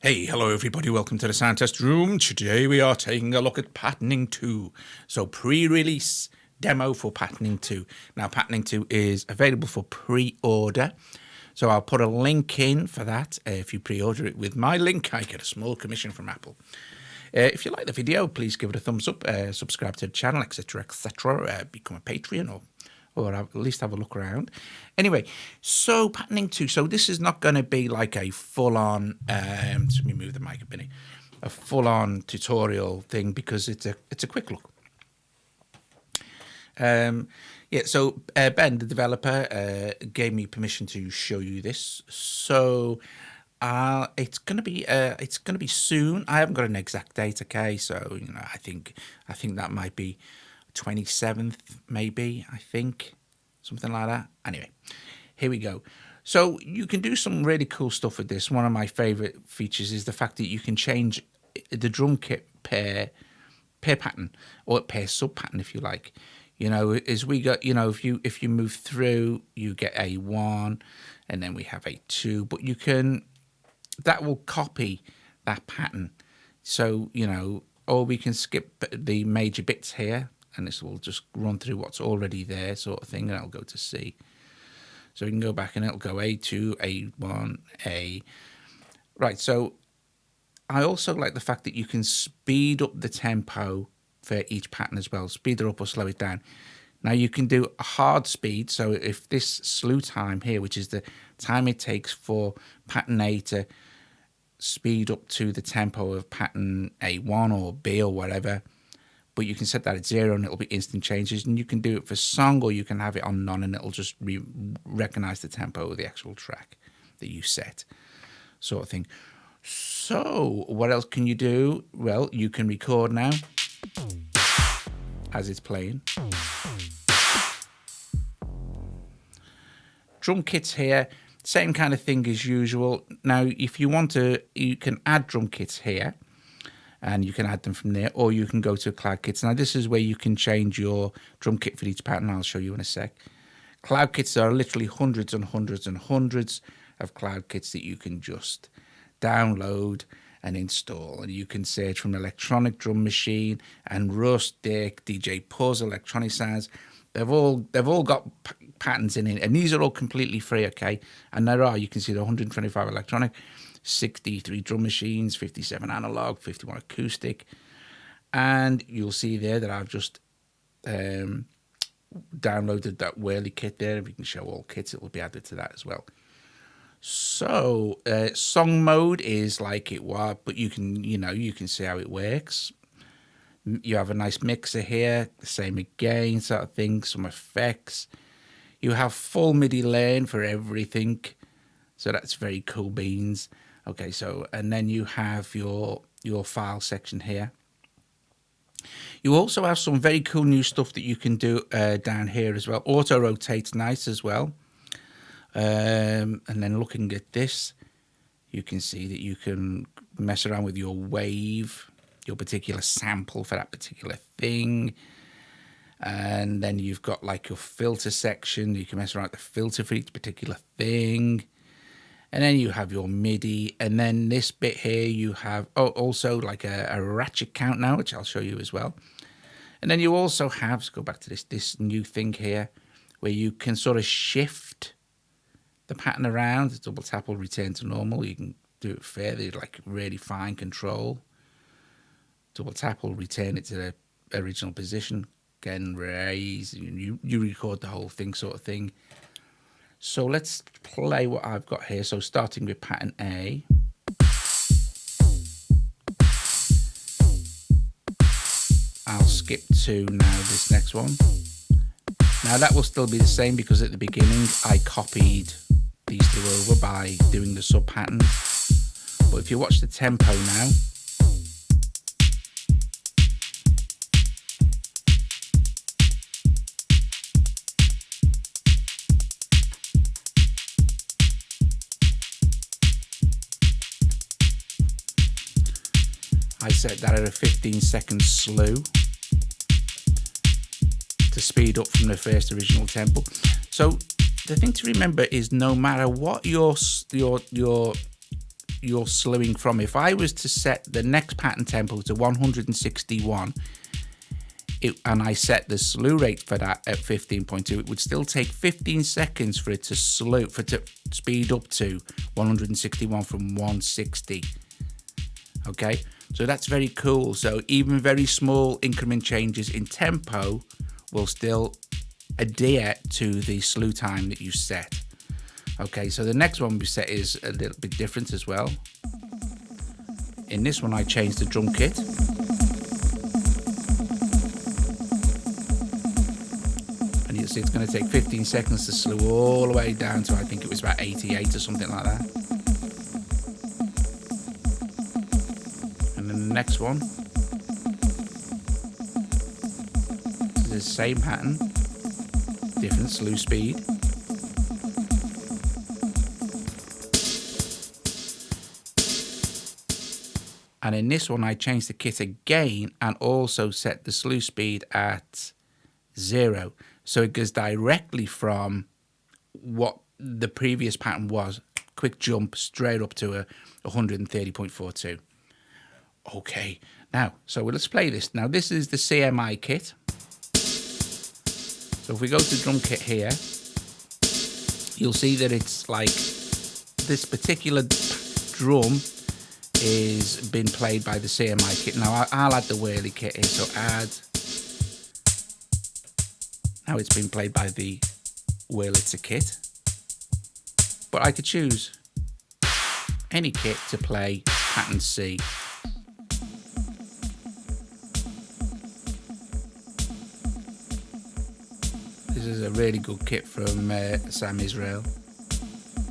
Hey, hello everybody, welcome to the Sound Test Room. Today we are taking a look at Patterning 2. So pre-release demo for Patterning 2. Now Patterning 2 is available for pre-order. So I'll put a link in for that. If you pre-order it with my link, I get a small commission from Apple. If you like the video, please give it a thumbs up, subscribe to the channel, etc., etc., become a Patreon or at least have a look around. Anyway, so Patterning 2. So this is not going to be like a full-on, let me move the mic a bit, a full-on tutorial thing because it's a quick look. Yeah, so Ben, the developer, gave me permission to show you this. So it's gonna be soon. I haven't got an exact date, okay? So I think that might be 27th, maybe, I think, something like that. Anyway, here we go. So you can do some really cool stuff with this. One of my favorite features is the fact that you can change the drum kit pair pattern or pair sub pattern, if you like. As we got, if you move through, you get a 1 and then we have a 2, but that will copy that pattern. So, or we can skip the major bits here, and this will just run through what's already there, sort of thing, and I'll go to C. So we can go back and it'll go A2, A1, A. Right, so I also like the fact that you can speed up the tempo for each pattern as well, speed it up or slow it down. Now you can do a hard speed, so if this slew time here, which is the time it takes for pattern A to speed up to the tempo of pattern A1 or B or whatever, but you can set that at 0 and it'll be instant changes, and you can do it for song or you can have it on none and it'll just recognize the tempo of the actual track that you set, sort of thing. So what else can you do? Well, you can record now as it's playing. Drum kits here, same kind of thing as usual. Now, if you want to, you can add drum kits here, and you can add them from there, or you can go to Cloud Kits. Now, this is where you can change your drum kit for each pattern. I'll show you in a sec. Cloud Kits are literally hundreds and hundreds and hundreds of Cloud Kits that you can just download and install, and you can search from electronic drum machine and Rust, Dick, DJ Puzz, electronic sounds. They've all got patterns in it, and these are all completely free, okay? And you can see the 125 electronic, 63 drum machines, 57 analog, 51 acoustic, and you'll see there that I've just downloaded that Whirly kit there. If you can show all kits, it will be added to that as well. So song mode is like it was, but you can see how it works. You have a nice mixer here, the same again, sort of thing, some effects. You have full MIDI lane for everything, so that's very cool beans. Okay, so and then you have your file section here. You also have some very cool new stuff that you can do down here as well. Auto rotates nice as well. And then looking at this, you can see that you can mess around with your wave, your particular sample for that particular thing. And then you've got like your filter section. You can mess around with the filter for each particular thing. And then you have your MIDI. And then this bit here, you have also like a ratchet count now, which I'll show you as well. And then you also have, let's go back to this new thing here, where you can sort of shift the pattern around. Double tap will return to normal. You can do it fairly, like really fine control. Double tap will return it to the original position. Again, raise, you record the whole thing, sort of thing. So let's play what I've got here. So starting with pattern A. I'll skip to now this next one. Now that will still be the same because at the beginning I copied these two over by doing the sub patterns. But if you watch the tempo now, I set that at a 15-second slew to speed up from the first original tempo. So the thing to remember is no matter what your you're slewing from. If I was to set the next pattern tempo to 161, and I set the slew rate for that at 15.2, it would still take 15 seconds for it to speed up to 161 from 160. Okay, so that's very cool. So even very small increment changes in tempo will still adhere to the slew time that you set. Okay, so the next one we set is a little bit different as well. In this one, I changed the drum kit. And you'll see it's going to take 15 seconds to slew all the way down to, I think it was about 88 or something like that. And then the next one is the same pattern, different slew speed. And in this one, I changed the kit again and also set the slew speed at 0. So it goes directly from what the previous pattern was, quick jump straight up to a 130.42. Okay, now, so let's play this. Now, this is the CMI kit. So if we go to drum kit here, you'll see that it's like this particular drum is been played by the CMI kit. Now I'll add the whirly kit here, so add. Now it's been played by the Wurlitzer kit, but I could choose any kit to play pattern C. This is a really good kit from Sam Israel,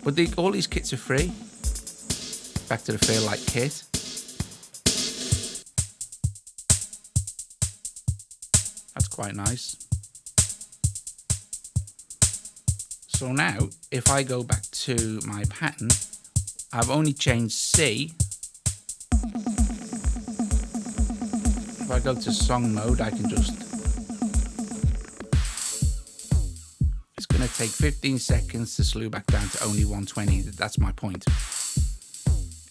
but all these kits are free. Back to the Feel Like kit. That's quite nice. So now, if I go back to my pattern, I've only changed C. If I go to song mode, I can just... It's going to take 15 seconds to slew back down to only 120. That's my point.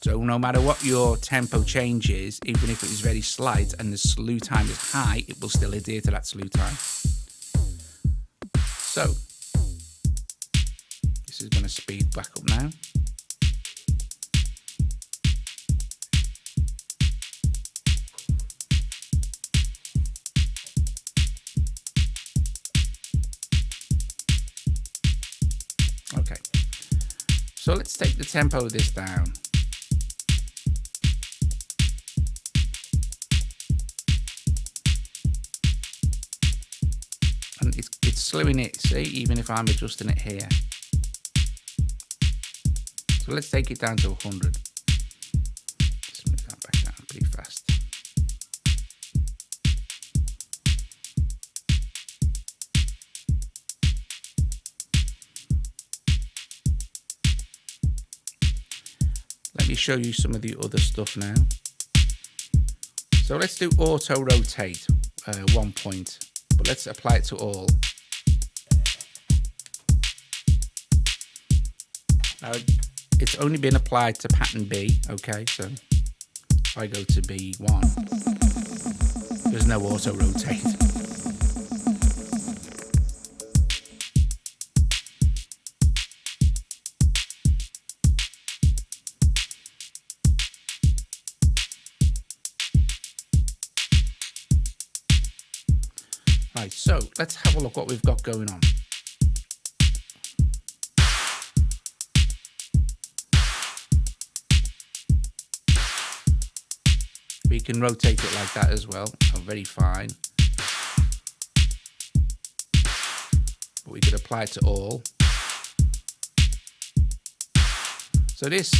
So no matter what your tempo changes, even if it is very slight and the slew time is high, it will still adhere to that slew time. So this is going to speed back up now. Okay, so let's take the tempo of this down. And it's slowing it, see, even if I'm adjusting it here. So let's take it down to 100. Let's move that back down pretty fast. Let me show you some of the other stuff now. So let's do auto rotate 1 point, but let's apply it to all. Now it's only been applied to pattern B, okay, so if I go to B1, there's no auto rotate. Right, so let's have a look what we've got going on. We can rotate it like that as well, very fine. But we could apply it to all. So this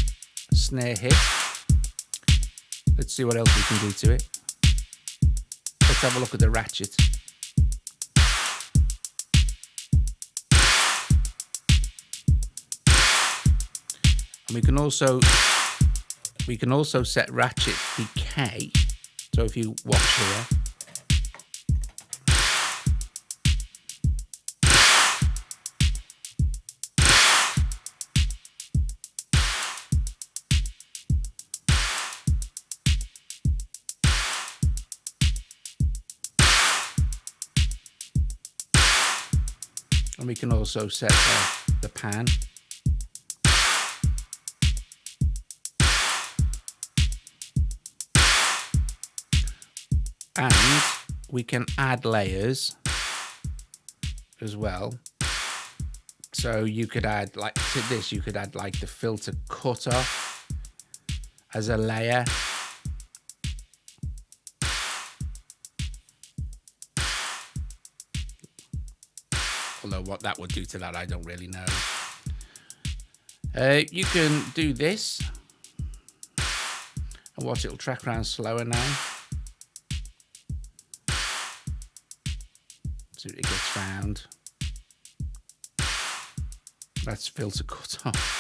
snare hit, let's see what else we can do to it. Let's have a look at the ratchet. And we can also set ratchet decay. So if you watch here, And we can also set the pan. And we can add layers as well. So you could add, like to this, you could add like the filter cutter as a layer. Although what that would do to that, I don't really know. You can do this. And watch, it'll track around slower now. So it gets round. That's filter cut off.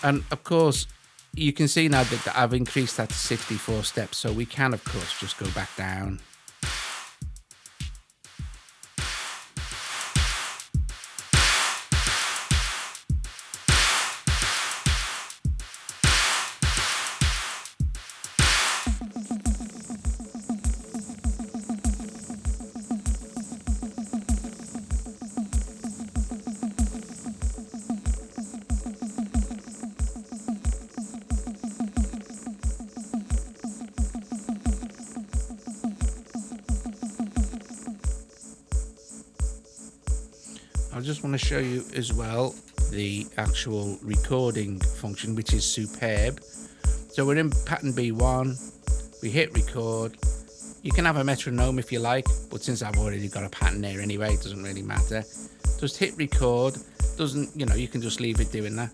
And of course, you can see now that I've increased that to 64 steps. So we can, of course, just go back down. I just want to show you as well the actual recording function, which is superb. So we're in pattern B1, we hit record. You can have a metronome if you like, but since I've already got a pattern there anyway, it doesn't really matter. Just hit record. Doesn't, you know, you can just leave it doing that.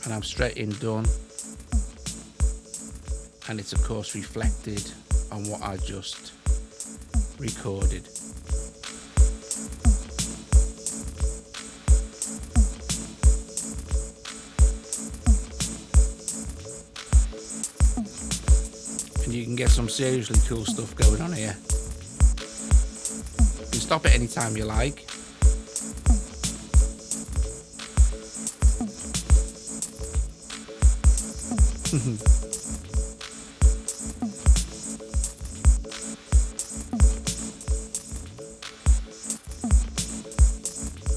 And I'm straight in done. And it's of course reflected on what I just recorded. And you can get some seriously cool stuff going on here. You can stop it anytime you like.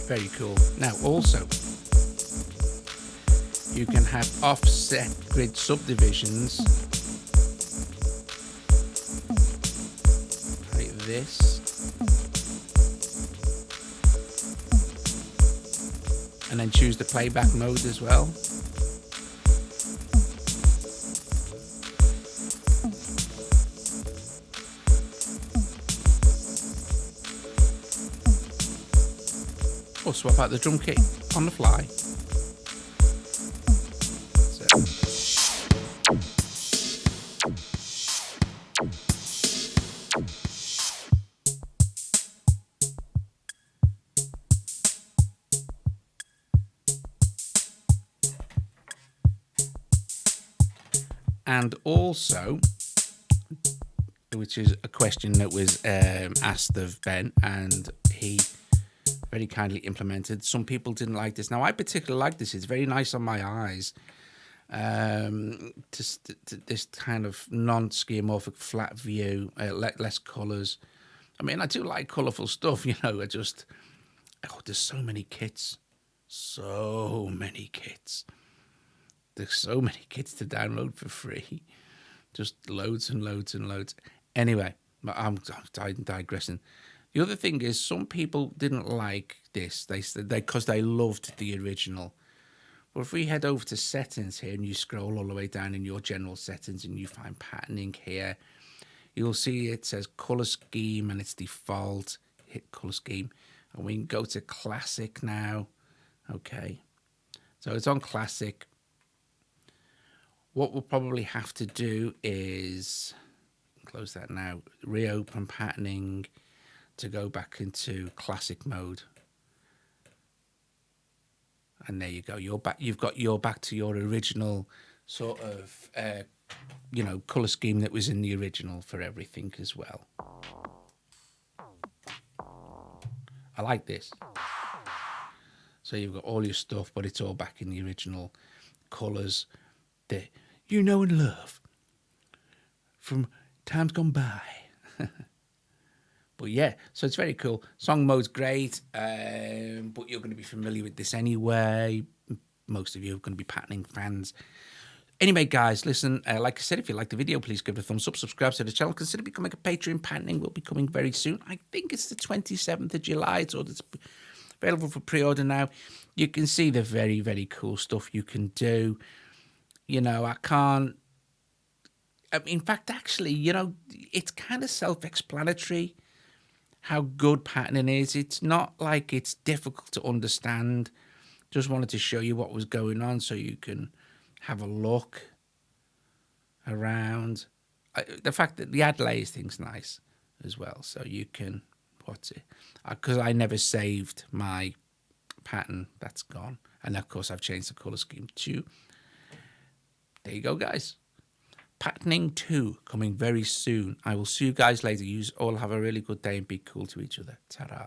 Very cool. Now also, you can have offset grid subdivisions like this, and then choose the playback mode as well. Or swap out the drum kit on the fly. And also, which is a question that was asked of Ben, and he very kindly implemented. Some people didn't like this. Now, I particularly like this. It's very nice on my eyes. Just this kind of non-skeuomorphic flat view, less colours. I mean, I do like colourful stuff, you know. There's so many kits. So many kits. There's so many kits to download for free. Just loads and loads and loads. Anyway, I'm digressing. The other thing is, some people didn't like this. They said because they loved the original. But if we head over to settings here and you scroll all the way down in your general settings and you find patterning here, you'll see it says color scheme and it's default. Hit color scheme and we can go to classic now. Okay, so it's on classic. What we'll probably have to do is close that now, reopen patterning to go back into classic mode. And there you go. You're back. You're back to your original sort of, color scheme that was in the original for everything as well. I like this. So you've got all your stuff, but it's all back in the original colours that you know and love from times gone by. But yeah, so it's very cool. Song mode's great, but you're going to be familiar with this anyway. Most of you are going to be patterning fans. Anyway, guys, listen, like I said, if you like the video, please give it a thumbs up, subscribe to the channel, consider becoming a Patreon. Patterning will be coming very soon. I think it's the 27th of July, so it's available for pre-order now. You can see the very, very cool stuff you can do. You know, in fact, actually, you know, it's kind of self-explanatory how good patterning is. It's not like it's difficult to understand. Just wanted to show you what was going on so you can have a look around. The fact that the ad lays thing's nice as well, so you can, what's it? Because I never saved my pattern, that's gone. And of course I've changed the colour scheme too. There you go, guys. Patterning 2 coming very soon. I will see you guys later. You all have a really good day and be cool to each other. Ta-ra.